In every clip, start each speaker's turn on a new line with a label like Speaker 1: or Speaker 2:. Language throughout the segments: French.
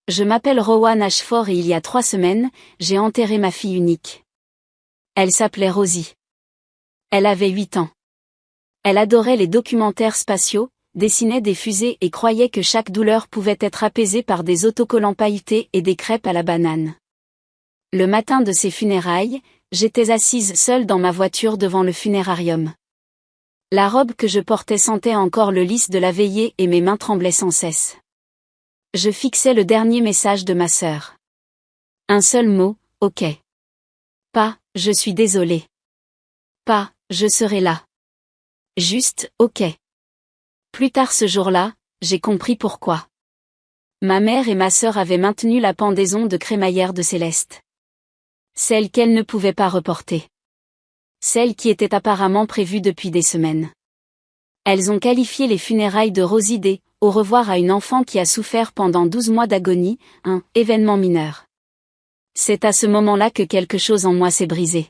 Speaker 1: Je m'appelle Rowan Ashford et il y a 3 semaines, j'ai enterré ma fille unique. Elle s'appelait Rosie. Elle avait 8 ans. Elle adorait les documentaires spatiaux, dessinait des fusées et croyait que chaque douleur pouvait être apaisée par des autocollants pailletés et des crêpes à la banane. Le matin de ses funérailles, j'étais assise seule dans ma voiture devant le funérarium. La robe que je portais sentait encore le lys de la veillée et mes mains tremblaient sans cesse. Je fixais le dernier message de ma sœur. Un seul mot, ok. Pas, je suis désolée. Pas, je serai là. Juste, ok. Plus tard ce jour-là, j'ai compris pourquoi. Ma mère et ma sœur avaient maintenu la pendaison de crémaillère de Céleste. Celle qu'elles ne pouvaient pas reporter. Celle qui était apparemment prévue depuis des semaines. Elles ont qualifié les funérailles de Rosie D. Au revoir à une enfant qui a souffert pendant 12 mois d'agonie, un événement mineur. C'est à ce moment-là que quelque chose en moi s'est brisé.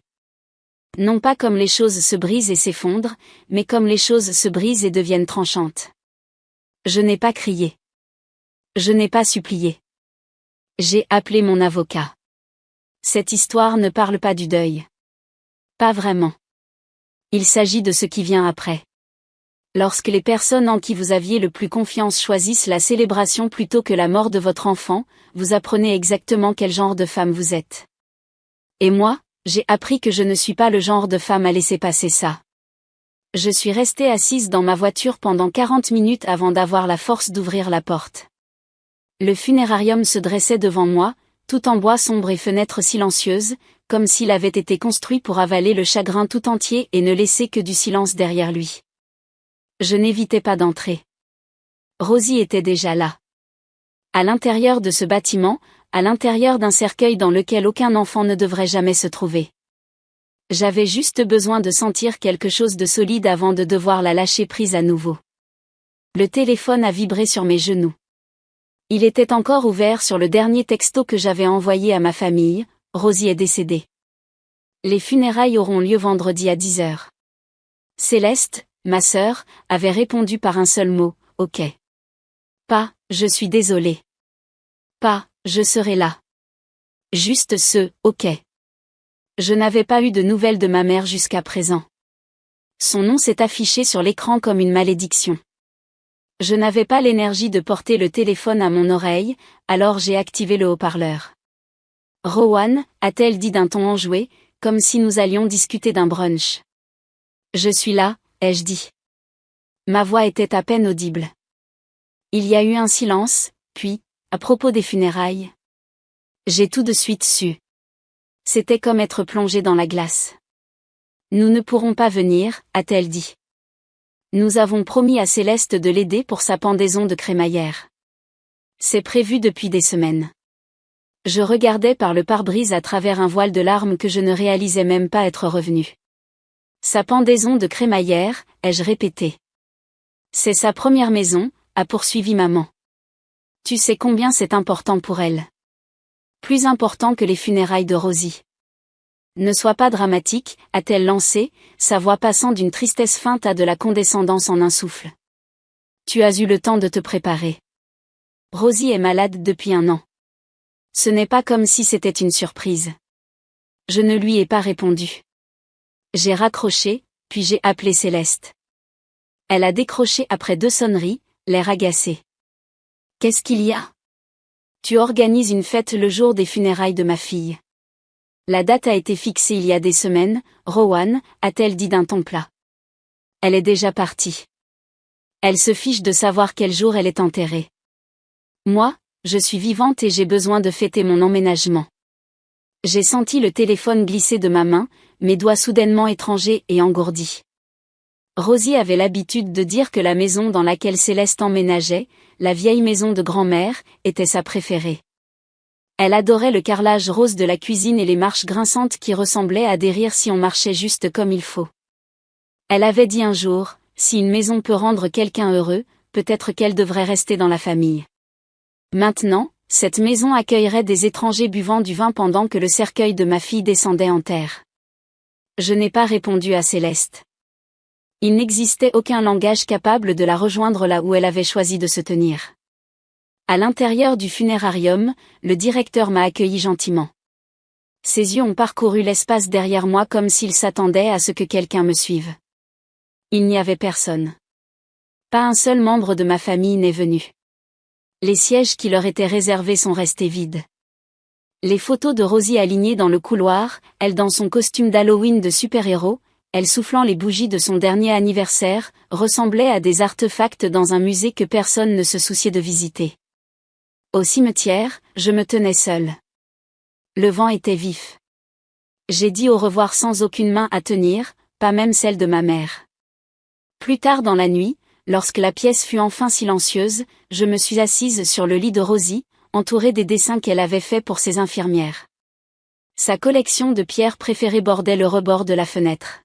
Speaker 1: Non pas comme les choses se brisent et s'effondrent, mais comme les choses se brisent et deviennent tranchantes. Je n'ai pas crié. Je n'ai pas supplié. J'ai appelé mon avocat. Cette histoire ne parle pas du deuil. Pas vraiment. Il s'agit de ce qui vient après. Lorsque les personnes en qui vous aviez le plus confiance choisissent la célébration plutôt que la mort de votre enfant, vous apprenez exactement quel genre de femme vous êtes. Et moi, j'ai appris que je ne suis pas le genre de femme à laisser passer ça. Je suis restée assise dans ma voiture pendant 40 minutes avant d'avoir la force d'ouvrir la porte. Le funérarium se dressait devant moi, tout en bois sombre et fenêtres silencieuses, comme s'il avait été construit pour avaler le chagrin tout entier et ne laisser que du silence derrière lui. Je n'évitais pas d'entrer. Rosie était déjà là. À l'intérieur de ce bâtiment, à l'intérieur d'un cercueil dans lequel aucun enfant ne devrait jamais se trouver. J'avais juste besoin de sentir quelque chose de solide avant de devoir la lâcher prise à nouveau. Le téléphone a vibré sur mes genoux. Il était encore ouvert sur le dernier texto que j'avais envoyé à ma famille, Rosie est décédée. Les funérailles auront lieu vendredi à 10h. Céleste, ma sœur, avait répondu par un seul mot, ok. Pas, je suis désolée. Pas, je serai là. Juste ce, ok. Je n'avais pas eu de nouvelles de ma mère jusqu'à présent. Son nom s'est affiché sur l'écran comme une malédiction. Je n'avais pas l'énergie de porter le téléphone à mon oreille, alors j'ai activé le haut-parleur. Rowan, a-t-elle dit d'un ton enjoué, comme si nous allions discuter d'un brunch. Je suis là, ai-je dit. Ma voix était à peine audible. Il y a eu un silence, puis, à propos des funérailles. J'ai tout de suite su. C'était comme être plongé dans la glace. Nous ne pourrons pas venir, a-t-elle dit. Nous avons promis à Céleste de l'aider pour sa pendaison de crémaillère. C'est prévu depuis des semaines. Je regardais par le pare-brise à travers un voile de larmes que je ne réalisais même pas être revenu. Sa pendaison de crémaillère, ai-je répété. C'est sa première maison, a poursuivi maman. Tu sais combien c'est important pour elle. Plus important que les funérailles de Rosie. Ne sois pas dramatique, a-t-elle lancé, sa voix passant d'une tristesse feinte à de la condescendance en un souffle. Tu as eu le temps de te préparer. Rosie est malade depuis 1 an. Ce n'est pas comme si c'était une surprise. Je ne lui ai pas répondu. J'ai raccroché, puis j'ai appelé Céleste. Elle a décroché après 2 sonneries, l'air agacé. Qu'est-ce qu'il y a? Tu organises une fête le jour des funérailles de ma fille. La date a été fixée il y a des semaines, Rowan, a-t-elle dit d'un ton plat. Elle est déjà partie. Elle se fiche de savoir quel jour elle est enterrée. Moi, je suis vivante et j'ai besoin de fêter mon emménagement. J'ai senti le téléphone glisser de ma main, mes doigts soudainement étrangers et engourdis. Rosie avait l'habitude de dire que la maison dans laquelle Céleste emménageait, la vieille maison de grand-mère, était sa préférée. Elle adorait le carrelage rose de la cuisine et les marches grinçantes qui ressemblaient à des rires si on marchait juste comme il faut. Elle avait dit un jour, si une maison peut rendre quelqu'un heureux, peut-être qu'elle devrait rester dans la famille. Maintenant, cette maison accueillerait des étrangers buvant du vin pendant que le cercueil de ma fille descendait en terre. Je n'ai pas répondu à Céleste. Il n'existait aucun langage capable de la rejoindre là où elle avait choisi de se tenir. À l'intérieur du funérarium, le directeur m'a accueilli gentiment. Ses yeux ont parcouru l'espace derrière moi comme s'il s'attendait à ce que quelqu'un me suive. Il n'y avait personne. Pas un seul membre de ma famille n'est venu. Les sièges qui leur étaient réservés sont restés vides. Les photos de Rosie alignées dans le couloir, elle dans son costume d'Halloween de super-héros, elle soufflant les bougies de son dernier anniversaire, ressemblaient à des artefacts dans un musée que personne ne se souciait de visiter. Au cimetière, je me tenais seule. Le vent était vif. J'ai dit au revoir sans aucune main à tenir, pas même celle de ma mère. Plus tard dans la nuit, lorsque la pièce fut enfin silencieuse, je me suis assise sur le lit de Rosie, entourée des dessins qu'elle avait faits pour ses infirmières. Sa collection de pierres préférées bordait le rebord de la fenêtre.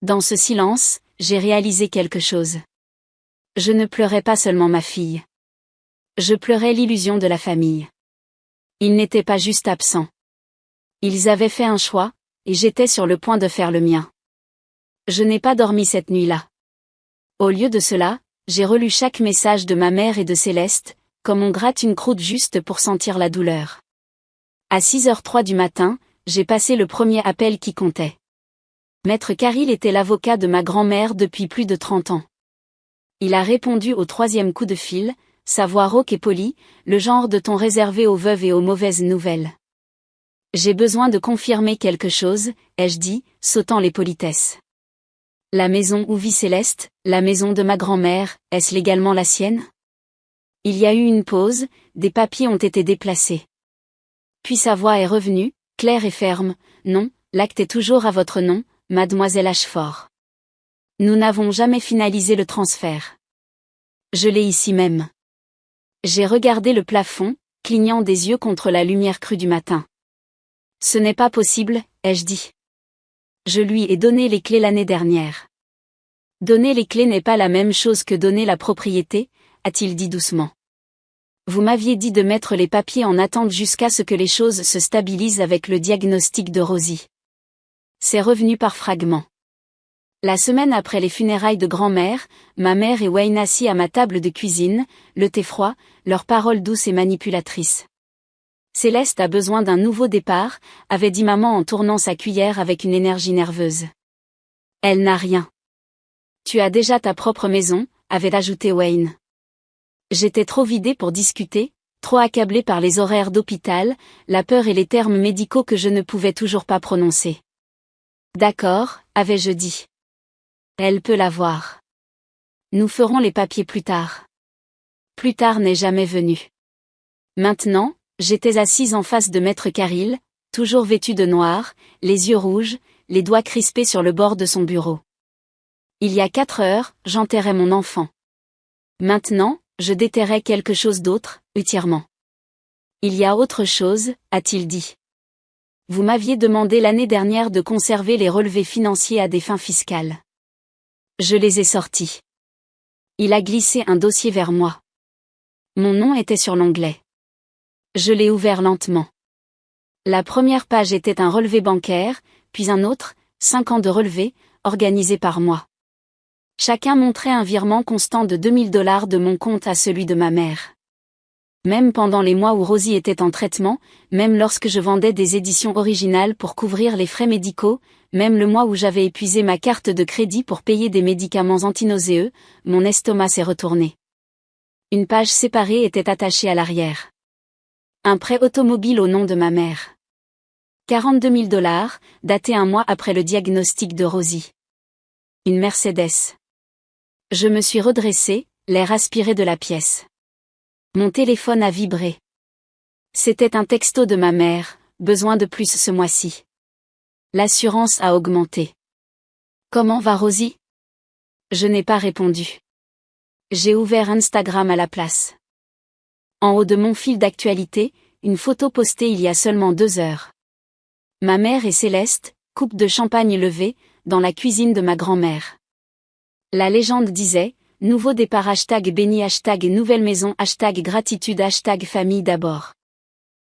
Speaker 1: Dans ce silence, j'ai réalisé quelque chose. Je ne pleurais pas seulement ma fille. Je pleurais l'illusion de la famille. Ils n'étaient pas juste absents. Ils avaient fait un choix, et j'étais sur le point de faire le mien. Je n'ai pas dormi cette nuit-là. Au lieu de cela, j'ai relu chaque message de ma mère et de Céleste, comme on gratte une croûte juste pour sentir la douleur. À 6h03 du matin, j'ai passé le premier appel qui comptait. Maître Caril était l'avocat de ma grand-mère depuis plus de 30 ans. Il a répondu au 3e coup de fil, sa voix rauque et polie, le genre de ton réservé aux veuves et aux mauvaises nouvelles. J'ai besoin de confirmer quelque chose, ai-je dit, sautant les politesses. La maison où vit Céleste, la maison de ma grand-mère, est-ce légalement la sienne? Il y a eu une pause, des papiers ont été déplacés. Puis sa voix est revenue, claire et ferme, non, l'acte est toujours à votre nom, mademoiselle Ashford. Nous n'avons jamais finalisé le transfert. Je l'ai ici même. J'ai regardé le plafond, clignant des yeux contre la lumière crue du matin. Ce n'est pas possible, ai-je dit. Je lui ai donné les clés l'année dernière. Donner les clés n'est pas la même chose que donner la propriété, a-t-il dit doucement. Vous m'aviez dit de mettre les papiers en attente jusqu'à ce que les choses se stabilisent avec le diagnostic de Rosie. C'est revenu par fragments. La semaine après les funérailles de grand-mère, ma mère et Wayne assis à ma table de cuisine, le thé froid, leurs paroles douces et manipulatrices. Céleste a besoin d'un nouveau départ, avait dit maman en tournant sa cuillère avec une énergie nerveuse. Elle n'a rien. Tu as déjà ta propre maison, avait ajouté Wayne. J'étais trop vidée pour discuter, trop accablée par les horaires d'hôpital, la peur et les termes médicaux que je ne pouvais toujours pas prononcer. D'accord, avais-je dit. Elle peut l'avoir. Nous ferons les papiers plus tard. Plus tard n'est jamais venu. Maintenant, j'étais assise en face de Maître Caril, toujours vêtu de noir, les yeux rouges, les doigts crispés sur le bord de son bureau. Il y a 4 heures, j'enterrais mon enfant. Maintenant, je déterrais quelque chose d'autre, ultérieurement. Il y a autre chose, a-t-il dit. Vous m'aviez demandé l'année dernière de conserver les relevés financiers à des fins fiscales. Je les ai sortis. Il a glissé un dossier vers moi. Mon nom était sur l'onglet. Je l'ai ouvert lentement. La première page était un relevé bancaire, puis un autre, 5 ans de relevés, organisé par moi. Chacun montrait un virement constant de $2000 de mon compte à celui de ma mère. Même pendant les mois où Rosie était en traitement, même lorsque je vendais des éditions originales pour couvrir les frais médicaux, même le mois où j'avais épuisé ma carte de crédit pour payer des médicaments antinauséeux, mon estomac s'est retourné. Une page séparée était attachée à l'arrière. Un prêt automobile au nom de ma mère. $42 000, daté un mois après le diagnostic de Rosie. Une Mercedes. Je me suis redressée, l'air aspiré de la pièce. Mon téléphone a vibré. C'était un texto de ma mère, besoin de plus ce mois-ci. L'assurance a augmenté. Comment va Rosie? Je n'ai pas répondu. J'ai ouvert Instagram à la place. En haut de mon fil d'actualité, une photo postée il y a seulement 2 heures. Ma mère et Céleste, coupe de champagne levée, dans la cuisine de ma grand-mère. La légende disait, nouveau départ #béni #nouvelle maison #gratitude #famille d'abord.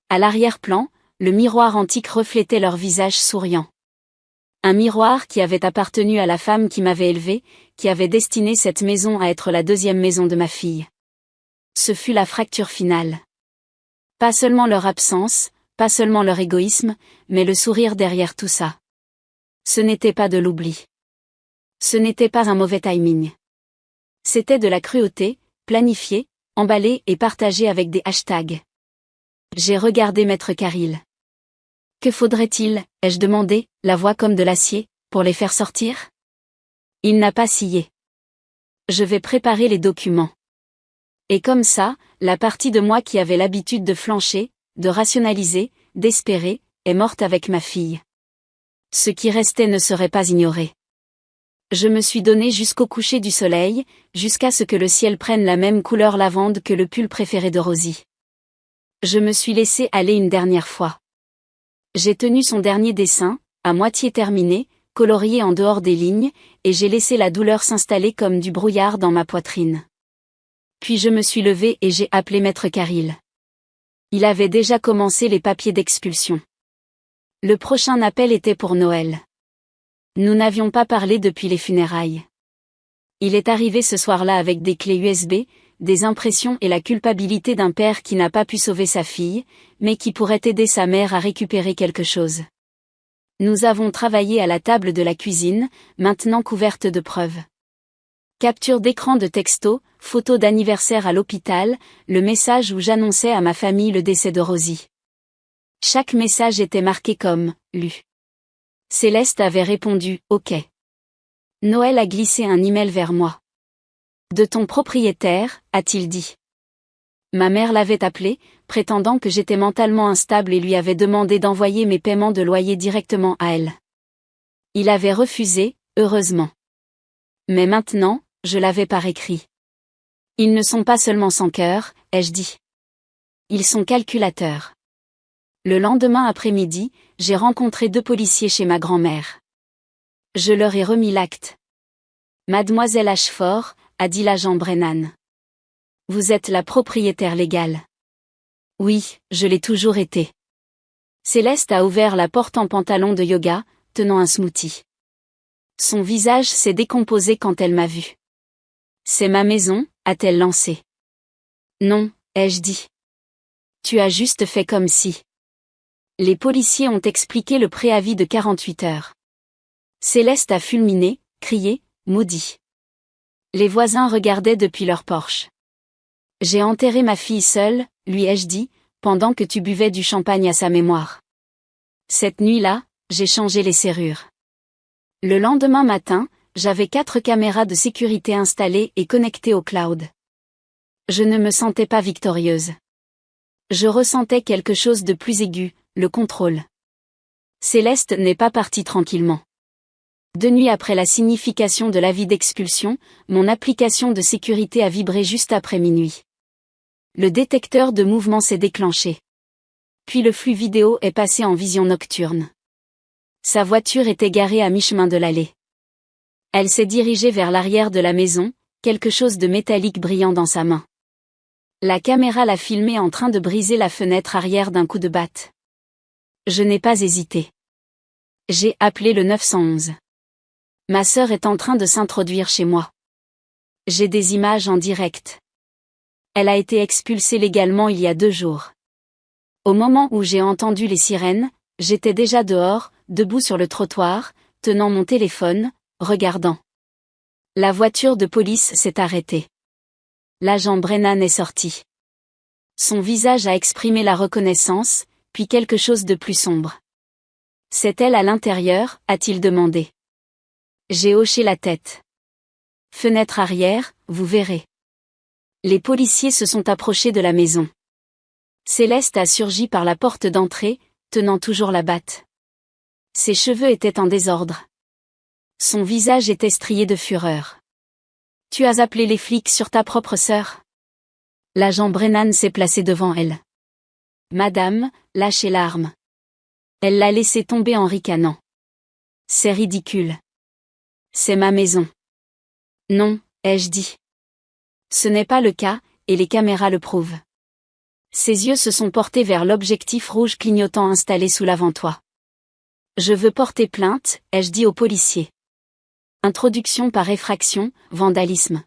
Speaker 1: À l'arrière-plan, le miroir antique reflétait leur visage souriant. Un miroir qui avait appartenu à la femme qui m'avait élevée, qui avait destiné cette maison à être la 2e maison de ma fille. Ce fut la fracture finale. Pas seulement leur absence, pas seulement leur égoïsme, mais le sourire derrière tout ça. Ce n'était pas de l'oubli. Ce n'était pas un mauvais timing. C'était de la cruauté, planifiée, emballée et partagée avec des hashtags. J'ai regardé Maître Caril. Que faudrait-il, ai-je demandé, la voix comme de l'acier, pour les faire sortir? Il n'a pas scié. Je vais préparer les documents. Et comme ça, la partie de moi qui avait l'habitude de flancher, de rationaliser, d'espérer, est morte avec ma fille. Ce qui restait ne serait pas ignoré. Je me suis donné jusqu'au coucher du soleil, jusqu'à ce que le ciel prenne la même couleur lavande que le pull préféré de Rosie. Je me suis laissé aller une dernière fois. J'ai tenu son dernier dessin, à moitié terminé, colorié en dehors des lignes, et j'ai laissé la douleur s'installer comme du brouillard dans ma poitrine. Puis je me suis levée et j'ai appelé Maître Caril. Il avait déjà commencé les papiers d'expulsion. Le prochain appel était pour Noël. Nous n'avions pas parlé depuis les funérailles. Il est arrivé ce soir-là avec des clés USB, des impressions et la culpabilité d'un père qui n'a pas pu sauver sa fille, mais qui pourrait aider sa mère à récupérer quelque chose. Nous avons travaillé à la table de la cuisine, maintenant couverte de preuves. Capture d'écran de texto, photo d'anniversaire à l'hôpital, le message où j'annonçais à ma famille le décès de Rosie. Chaque message était marqué comme « lu ». Céleste avait répondu « OK ». Noël a glissé un email vers moi. « De ton propriétaire », a-t-il dit. Ma mère l'avait appelé, prétendant que j'étais mentalement instable et lui avait demandé d'envoyer mes paiements de loyer directement à elle. Il avait refusé, heureusement. Mais maintenant, je l'avais par écrit. Ils ne sont pas seulement sans cœur, ai-je dit. Ils sont calculateurs. Le lendemain après-midi, j'ai rencontré 2 policiers chez ma grand-mère. Je leur ai remis l'acte. Mademoiselle Ashford, a dit l'agent Brennan. Vous êtes la propriétaire légale. Oui, je l'ai toujours été. Céleste a ouvert la porte en pantalon de yoga, tenant un smoothie. Son visage s'est décomposé quand elle m'a vu. C'est ma maison, a-t-elle lancé. Non, ai-je dit. Tu as juste fait comme si. Les policiers ont expliqué le préavis de 48 heures. Céleste a fulminé, crié, maudit. Les voisins regardaient depuis leur porche. J'ai enterré ma fille seule, lui ai-je dit, pendant que tu buvais du champagne à sa mémoire. Cette nuit-là, j'ai changé les serrures. Le lendemain matin, j'avais 4 caméras de sécurité installées et connectées au cloud. Je ne me sentais pas victorieuse. Je ressentais quelque chose de plus aigu, le contrôle. Céleste n'est pas partie tranquillement. 2 nuits après la signification de l'avis d'expulsion, mon application de sécurité a vibré juste après minuit. Le détecteur de mouvement s'est déclenché. Puis le flux vidéo est passé en vision nocturne. Sa voiture était garée à mi-chemin de l'allée. Elle s'est dirigée vers l'arrière de la maison, quelque chose de métallique brillant dans sa main. La caméra l'a filmée en train de briser la fenêtre arrière d'un coup de batte. Je n'ai pas hésité. J'ai appelé le 911. Ma sœur est en train de s'introduire chez moi. J'ai des images en direct. Elle a été expulsée légalement il y a 2 jours. Au moment où j'ai entendu les sirènes, j'étais déjà dehors, debout sur le trottoir, tenant mon téléphone, regardant. La voiture de police s'est arrêtée. L'agent Brennan est sorti. Son visage a exprimé la reconnaissance, puis quelque chose de plus sombre. C'est elle à l'intérieur, a-t-il demandé. J'ai hoché la tête. Fenêtre arrière, vous verrez. Les policiers se sont approchés de la maison. Céleste a surgi par la porte d'entrée, tenant toujours la batte. Ses cheveux étaient en désordre. Son visage était strié de fureur. Tu as appelé les flics sur ta propre sœur? L'agent Brennan s'est placé devant elle. Madame, lâchez l'arme. Elle l'a laissé tomber en ricanant. C'est ridicule. C'est ma maison. Non, ai-je dit. Ce n'est pas le cas, et les caméras le prouvent. Ses yeux se sont portés vers l'objectif rouge clignotant installé sous l'avant-toit. Je veux porter plainte, ai-je dit au policier. Introduction par effraction, vandalisme.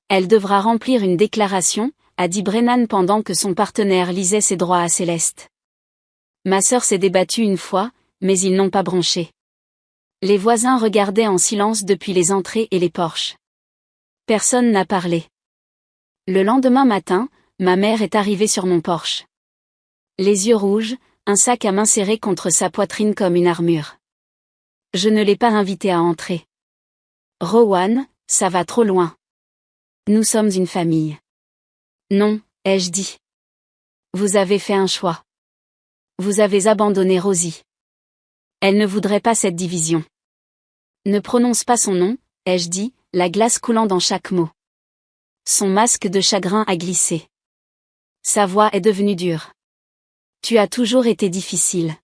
Speaker 1: Elle devra remplir une déclaration, a dit Brennan pendant que son partenaire lisait ses droits à Céleste. Ma sœur s'est débattue une fois, mais ils n'ont pas bronché. Les voisins regardaient en silence depuis les entrées et les porches. Personne n'a parlé. Le lendemain matin, ma mère est arrivée sur mon porche. Les yeux rouges, un sac à main serré contre sa poitrine comme une armure. Je ne l'ai pas invitée à entrer. Rowan, ça va trop loin. Nous sommes une famille. Non, ai-je dit. Vous avez fait un choix. Vous avez abandonné Rosie. Elle ne voudrait pas cette division. Ne prononce pas son nom, ai-je dit, la glace coulant dans chaque mot. Son masque de chagrin a glissé. Sa voix est devenue dure. Tu as toujours été difficile.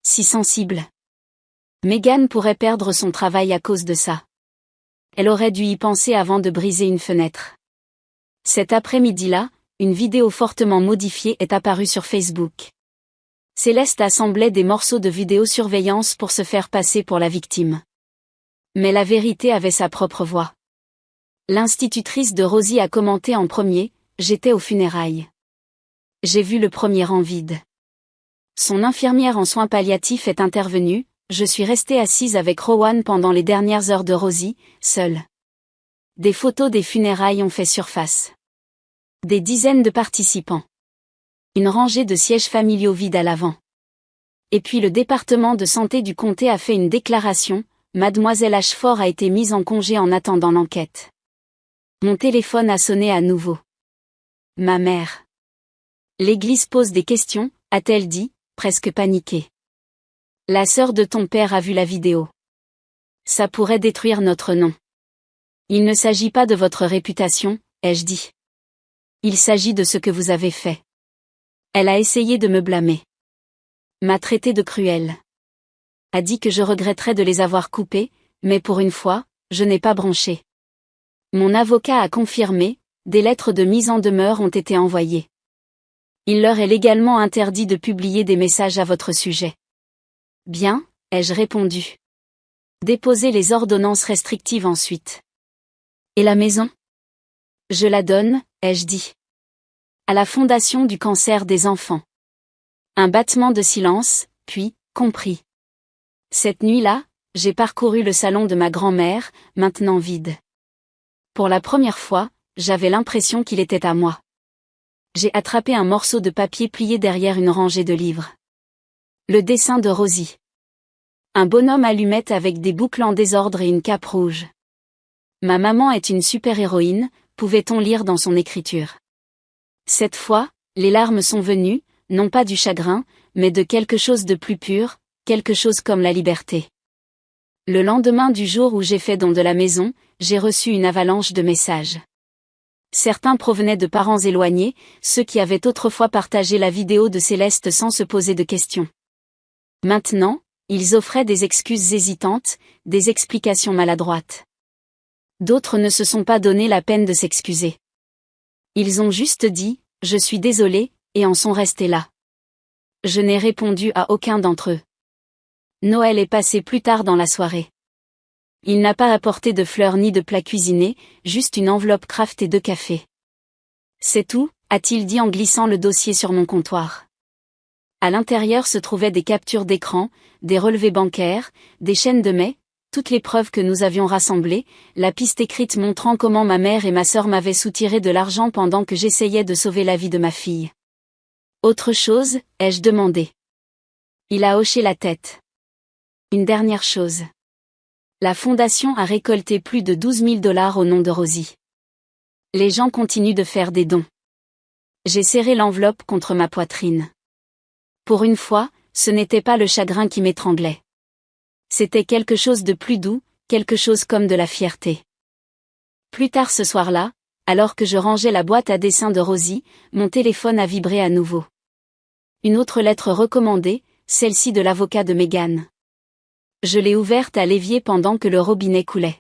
Speaker 1: Si sensible. Megan pourrait perdre son travail à cause de ça. Elle aurait dû y penser avant de briser une fenêtre. Cet après-midi-là, une vidéo fortement modifiée est apparue sur Facebook. Céleste assemblait des morceaux de vidéosurveillance pour se faire passer pour la victime. Mais la vérité avait sa propre voix. L'institutrice de Rosie a commenté en premier, « J'étais aux funérailles. J'ai vu le premier rang vide. » Son infirmière en soins palliatifs est intervenue, « Je suis restée assise avec Rowan pendant les dernières heures de Rosie, seule. » Des photos des funérailles ont fait surface. Des dizaines de participants. Une rangée de sièges familiaux vides à l'avant. Et puis le département de santé du comté a fait une déclaration, « Mademoiselle Ashford a été mise en congé en attendant l'enquête. » Mon téléphone a sonné à nouveau. Ma mère. L'église pose des questions, a-t-elle dit, presque paniquée. La sœur de ton père a vu la vidéo. Ça pourrait détruire notre nom. Il ne s'agit pas de votre réputation, ai-je dit. Il s'agit de ce que vous avez fait. Elle a essayé de me blâmer. M'a traité de cruelle. A dit que je regretterais de les avoir coupés, mais pour une fois, je n'ai pas bronché. Mon avocat a confirmé, des lettres de mise en demeure ont été envoyées. Il leur est légalement interdit de publier des messages à votre sujet. Bien, ai-je répondu. Déposez les ordonnances restrictives ensuite. Et la maison? Je la donne, ai-je dit. À la Fondation du cancer des enfants. Un battement de silence, puis, compris. Cette nuit-là, j'ai parcouru le salon de ma grand-mère, maintenant vide. Pour la première fois, j'avais l'impression qu'il était à moi. J'ai attrapé un morceau de papier plié derrière une rangée de livres. Le dessin de Rosie. Un bonhomme allumette avec des boucles en désordre et une cape rouge. Ma maman est une super-héroïne, pouvait-on lire dans son écriture. Cette fois, les larmes sont venues, non pas du chagrin, mais de quelque chose de plus pur, quelque chose comme la liberté. Le lendemain du jour où j'ai fait don de la maison, j'ai reçu une avalanche de messages. Certains provenaient de parents éloignés, ceux qui avaient autrefois partagé la vidéo de Céleste sans se poser de questions. Maintenant, ils offraient des excuses hésitantes, des explications maladroites. D'autres ne se sont pas donné la peine de s'excuser. Ils ont juste dit « Je suis désolé » et en sont restés là. Je n'ai répondu à aucun d'entre eux. Noël est passé plus tard dans la soirée. Il n'a pas apporté de fleurs ni de plats cuisinés, juste une enveloppe Kraft et 2 cafés. C'est tout, a-t-il dit en glissant le dossier sur mon comptoir. À l'intérieur se trouvaient des captures d'écran, des relevés bancaires, des chaînes de mai, toutes les preuves que nous avions rassemblées, la piste écrite montrant comment ma mère et ma sœur m'avaient soutiré de l'argent pendant que j'essayais de sauver la vie de ma fille. Autre chose, ai-je demandé. Il a hoché la tête. Une dernière chose. La fondation a récolté plus de 12 000 $ au nom de Rosie. Les gens continuent de faire des dons. J'ai serré l'enveloppe contre ma poitrine. Pour une fois, ce n'était pas le chagrin qui m'étranglait. C'était quelque chose de plus doux, quelque chose comme de la fierté. Plus tard ce soir-là, alors que je rangeais la boîte à dessin de Rosie, mon téléphone a vibré à nouveau. Une autre lettre recommandée, celle-ci de l'avocat de Megan. Je l'ai ouverte à l'évier pendant que le robinet coulait.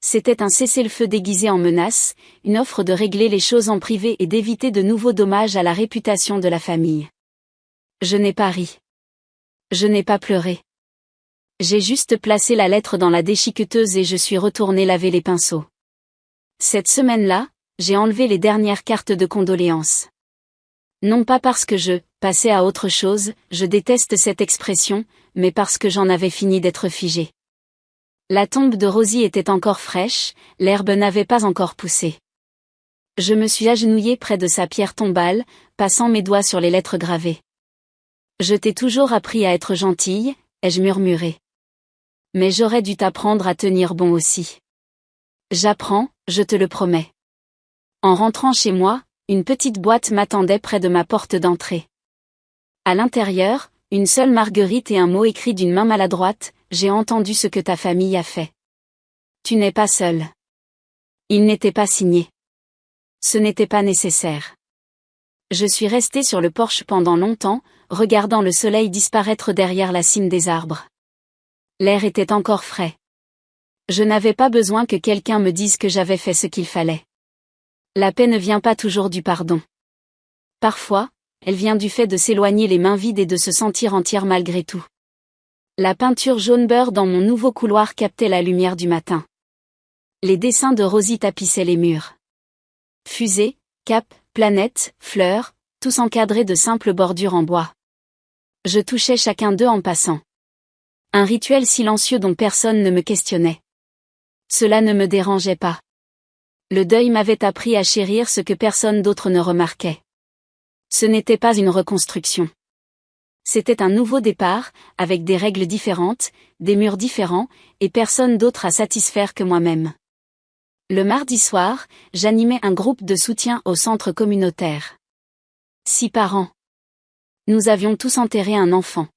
Speaker 1: C'était un cessez-le-feu déguisé en menace, une offre de régler les choses en privé et d'éviter de nouveaux dommages à la réputation de la famille. Je n'ai pas ri. Je n'ai pas pleuré. J'ai juste placé la lettre dans la déchiqueteuse et je suis retourné laver les pinceaux. Cette semaine-là, j'ai enlevé les dernières cartes de condoléances. Non pas parce que je passais à autre chose, je déteste cette expression, mais parce que j'en avais fini d'être figé. La tombe de Rosie était encore fraîche, l'herbe n'avait pas encore poussé. Je me suis agenouillée près de sa pierre tombale, passant mes doigts sur les lettres gravées. Je t'ai toujours appris à être gentille, ai-je murmuré. Mais j'aurais dû t'apprendre à tenir bon aussi. J'apprends, je te le promets. En rentrant chez moi, une petite boîte m'attendait près de ma porte d'entrée. À l'intérieur, une seule marguerite et un mot écrit d'une main maladroite, j'ai entendu ce que ta famille a fait. Tu n'es pas seul. Il n'était pas signé. Ce n'était pas nécessaire. Je suis restée sur le porche pendant longtemps, regardant le soleil disparaître derrière la cime des arbres. L'air était encore frais. Je n'avais pas besoin que quelqu'un me dise que j'avais fait ce qu'il fallait. La paix ne vient pas toujours du pardon. Parfois, elle vient du fait de s'éloigner les mains vides et de se sentir entière malgré tout. La peinture jaune beurre dans mon nouveau couloir captait la lumière du matin. Les dessins de Rosie tapissaient les murs. Fusées, capes, planètes, fleurs, tous encadrés de simples bordures en bois. Je touchais chacun d'eux en passant. Un rituel silencieux dont personne ne me questionnait. Cela ne me dérangeait pas. Le deuil m'avait appris à chérir ce que personne d'autre ne remarquait. Ce n'était pas une reconstruction. C'était un nouveau départ, avec des règles différentes, des murs différents, et personne d'autre à satisfaire que moi-même. Le mardi soir, j'animais un groupe de soutien au centre communautaire. 6 parents. Nous avions tous enterré un enfant.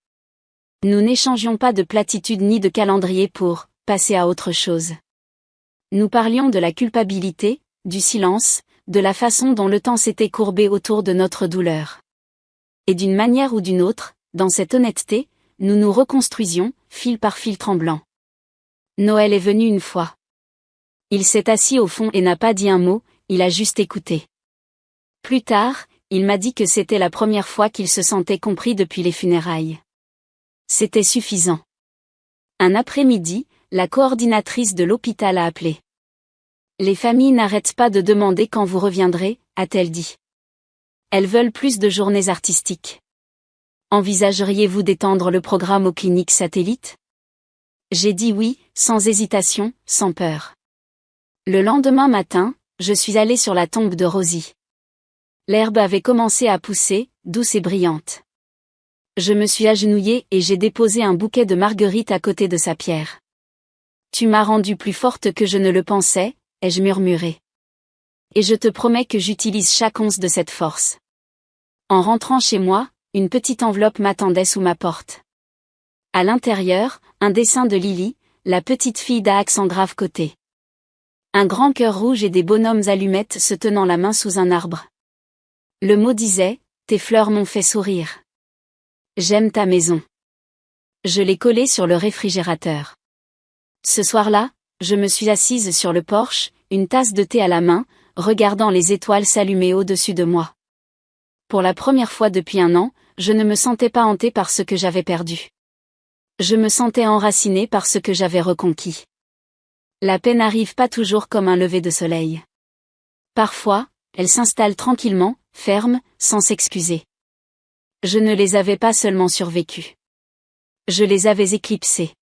Speaker 1: Nous n'échangions pas de platitudes ni de calendrier pour passer à autre chose. Nous parlions de la culpabilité, du silence, de la façon dont le temps s'était courbé autour de notre douleur. Et d'une manière ou d'une autre, dans cette honnêteté, nous nous reconstruisions, fil par fil tremblant. Noël est venu une fois. Il s'est assis au fond et n'a pas dit un mot, il a juste écouté. Plus tard, il m'a dit que c'était la première fois qu'il se sentait compris depuis les funérailles. C'était suffisant. Un après-midi, la coordinatrice de l'hôpital a appelé. Les familles n'arrêtent pas de demander quand vous reviendrez, a-t-elle dit. Elles veulent plus de journées artistiques. Envisageriez-vous d'étendre le programme aux cliniques satellites? J'ai dit oui, sans hésitation, sans peur. Le lendemain matin, je suis allée sur la tombe de Rosie. L'herbe avait commencé à pousser, douce et brillante. Je me suis agenouillée et j'ai déposé un bouquet de marguerites à côté de sa pierre. Tu m'as rendue plus forte que je ne le pensais, ai-je murmuré. Et je te promets que j'utilise chaque once de cette force. En rentrant chez moi, une petite enveloppe m'attendait sous ma porte. À l'intérieur, un dessin de Lily, la petite fille d'Ax en grave côté. Un grand cœur rouge et des bonhommes allumettes se tenant la main sous un arbre. Le mot disait, tes fleurs m'ont fait sourire. J'aime ta maison. Je l'ai collé sur le réfrigérateur. Ce soir-là, je me suis assise sur le porche, une tasse de thé à la main, regardant les étoiles s'allumer au-dessus de moi. Pour la première fois depuis un an, je ne me sentais pas hantée par ce que j'avais perdu. Je me sentais enracinée par ce que j'avais reconquis. La paix n'arrive pas toujours comme un lever de soleil. Parfois, elle s'installe tranquillement, ferme, sans s'excuser. Je ne les avais pas seulement survécues. Je les avais éclipsées.